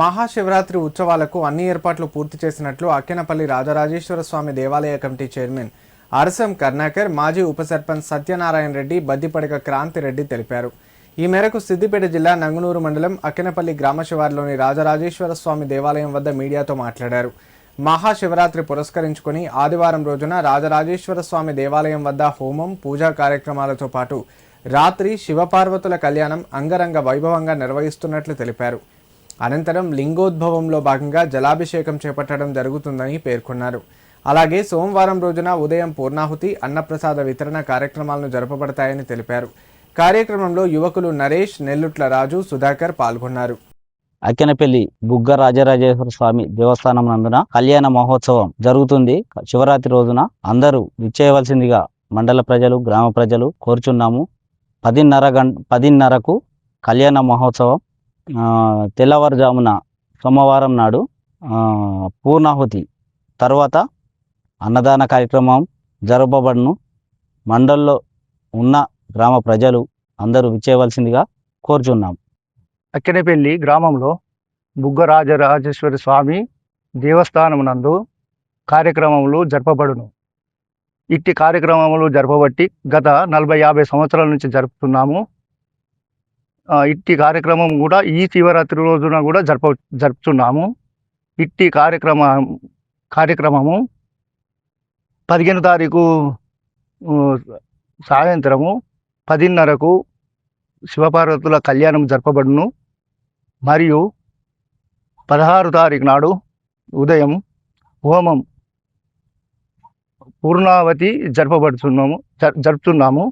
మహాశివరాత్రి ఉత్సవాలకు అన్ని ఏర్పాట్లు పూర్తి చేసినట్లు అక్కెనపల్లి రాజరాజేశ్వర స్వామి దేవాలయ కమిటీ చైర్మన్ అరసం కర్ణాకర్, మాజీ ఉప సర్పంచ్ సత్యనారాయణ రెడ్డి, బద్దిపడక క్రాంతిరెడ్డి తెలిపారు. ఈ మేరకు సిద్దిపేట జిల్లా నంగునూరు మండలం అక్కెనపల్లి గ్రామ శివారులోని రాజరాజేశ్వర స్వామి దేవాలయం వద్ద మీడియాతో మాట్లాడారు. మహాశివరాత్రి పురస్కరించుకుని ఆదివారం రోజున రాజరాజేశ్వర స్వామి దేవాలయం వద్ద హోమం, పూజా కార్యక్రమాలతో పాటు రాత్రి శివపార్వతుల కళ్యాణం అంగరంగ వైభవంగా నిర్వహిస్తున్నట్లు తెలిపారు. అనంతరం లింగోద్భవంలో భాగంగా జలాభిషేకం చేపట్టడం జరుగుతుందని పేర్కొన్నారు. అలాగే సోమవారం రోజున ఉదయం పూర్ణాహుతి, అన్నప్రసాద వితరణ కార్యక్రమాలను జరపబడతాయని తెలిపారు. కార్యక్రమంలో యువకులు నరేష్, నెల్లుట్ల రాజు, సుధాకర్ పాల్గొన్నారు. అక్కెనపల్లి బుగ్గ రాజరాజేశ్వర స్వామి దేవస్థానం నందున కళ్యాణ మహోత్సవం జరుగుతుంది. శివరాత్రి రోజున అందరూ విచ్చేయవలసిందిగా మండల ప్రజలు, గ్రామ ప్రజలు కోరుచున్నాము. 10:30కు కళ్యాణ మహోత్సవం. తెల్లవారుజామున సోమవారం నాడు పూర్ణాహుతి తర్వాత అన్నదాన కార్యక్రమం జరపబడును. మండల్లో ఉన్న గ్రామ ప్రజలు అందరూ విచ్చేయవలసిందిగా కోరుచున్నాం. అక్కెనపల్లి గ్రామంలో బుగ్గ రాజరాజేశ్వరి స్వామి దేవస్థానం నందు కార్యక్రమములు జరపబడును. ఇట్టి కార్యక్రమములు జరపబట్టి గత 40-50 సంవత్సరాల నుంచి జరుపుతున్నాము. ఇట్టి కార్యక్రమం కూడా ఈ శివరాత్రి రోజున కూడా జరుపుతున్నాము. ఇట్టి కార్యక్రమము 15వ తారీఖు సాయంత్రము 10:30కు శివపార్వతుల కళ్యాణం జరపబడును. మరియు 16వ తారీఖు నాడు ఉదయం హోమం, పూర్ణావతి జరుపుతున్నాము.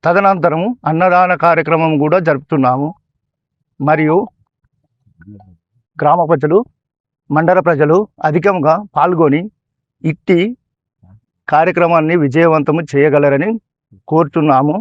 తదనంతరము అన్నదాన కార్యక్రమం కూడా జరుపుతున్నాము. మరియు గ్రామ ప్రజలు, మండల ప్రజలు అధికంగా పాల్గొని ఇట్టి కార్యక్రమాన్ని విజయవంతము చేయగలరని కోరుతున్నాము.